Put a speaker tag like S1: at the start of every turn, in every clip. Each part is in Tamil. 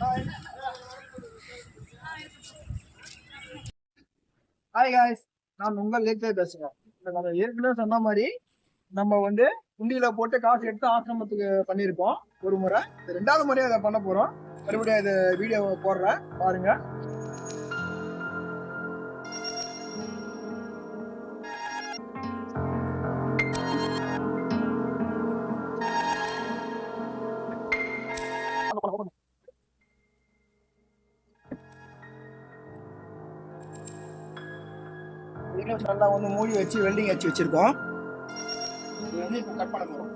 S1: ஹாய் காய்ஸ், நான் உங்கள் லேக்லே பேசுகிறேன். நம்ம ஏற்கனவே சொன்ன மாதிரி நம்ம உண்டியில போட்டு காசு எடுத்து ஆசிரமத்துக்கு பண்ணியிருக்கோம் ஒரு முறை. ரெண்டாவது முறையாக அதை பண்ண போறோம். மறுபடியும் இது வீடியோ போடுறேன், பாருங்க. நல்லா மூடி வச்சு வெல்டிங் வச்சு வச்சிருக்கோம். இது இப்போ கட் பண்ண போறோம்.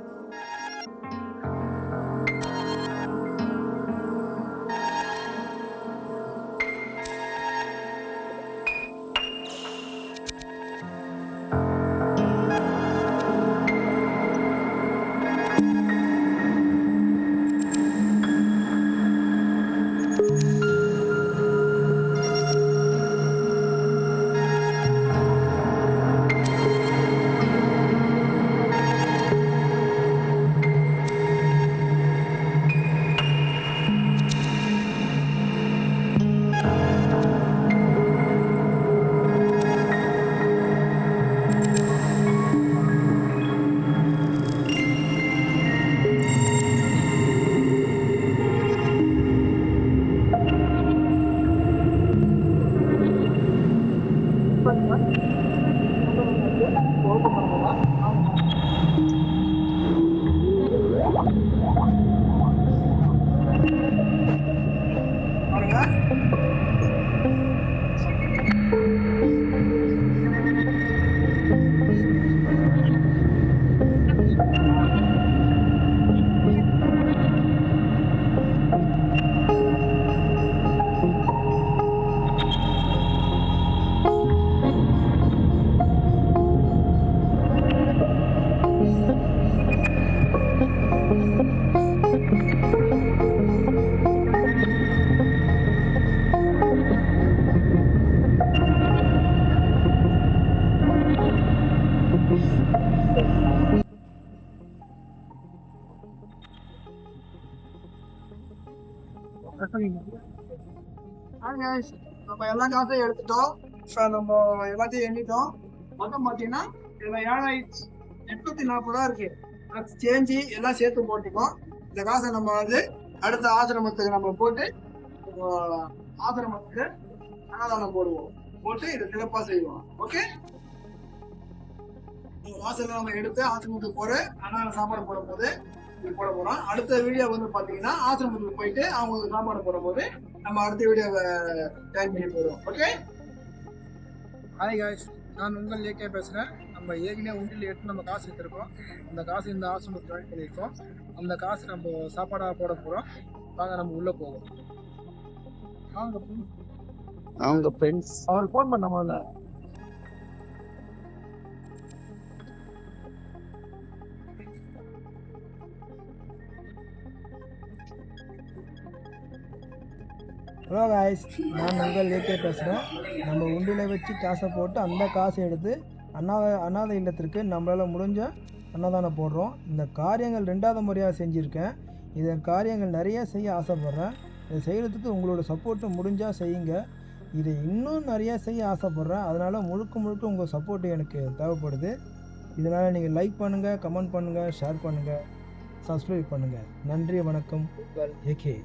S1: நம்ம எல்லா காசையும் எடுத்துட்டோம். நம்ம எல்லாத்தையும் எண்ணிட்டோம். மொத்தம் பார்த்தீங்கன்னா 7,840 இருக்கு. சேஞ்சி எல்லாம் சேர்த்து போட்டுக்கோம். இந்த காசை நம்ம அடுத்த ஆசிரமத்துக்கு நம்ம போட்டு ஆசிரமத்துக்கு அன்னதானம் போட்டு இதை சிறப்பா செய்வோம். ஓகே, வாசல்ல நம்ம எடுத்து ஆசிரமத்துக்கு போற அன்னதான சாப்பாடு போட போறோம். அடுத்த வீடியோ பாத்தீங்கன்னா ஆசிரமத்துக்கு போயிட்டு அவங்களுக்கு சாப்பாடு போடும் போது நம்ம அடுத்த வீடியோவை டைம் பண்ணி போடுவோம். ஓகே, ஹாய் காய்ஸ், நான் உங்கள் லேக்கே பேசுறேன். நம்ம ஏற்கனவே உண்டியில் எடுத்து நம்ம காசு எடுத்துருக்கோம். அந்த காசு இந்த ஆசிரமத்துக்கு ஜாயின் பண்ணியிருக்கோம். அந்த காசு நம்ம சாப்பாடாக போட போறோம். வாங்க நம்ம உள்ள போவோம். அவங்க ஃப்ரெண்ட்ஸ் அவருக்கு ஃபோன் பண்ண முதல்ல. ஹலோ காய்ஸ், நான் உங்கள் லேக்கே பேசுகிறேன். நம்ம உண்டியில் வச்சு காசை போட்டு அந்த காசை எடுத்து அனாதை இல்லத்திற்கு நம்மளால் முடிஞ்ச அன்னதானம் போடுறோம். இந்த காரியங்கள் 2வது முறையாக செஞ்சுருக்கேன். இந்த காரியங்கள் நிறைய செய்ய ஆசைப்பட்றேன். இதை செய்கிறதுக்கு உங்களோட சப்போர்ட்டு முடிஞ்சால் செய்யுங்க. இதை இன்னும் நிறையா செய்ய ஆசைப்பட்றேன். அதனால் முழுக்க உங்கள் சப்போர்ட்டு எனக்கு தேவைப்படுது. இதனால் நீங்கள் லைக் பண்ணுங்கள், கமெண்ட் பண்ணுங்கள், ஷேர் பண்ணுங்கள், சப்ஸ்கிரைப் பண்ணுங்கள். நன்றி, வணக்கம். ஏகே.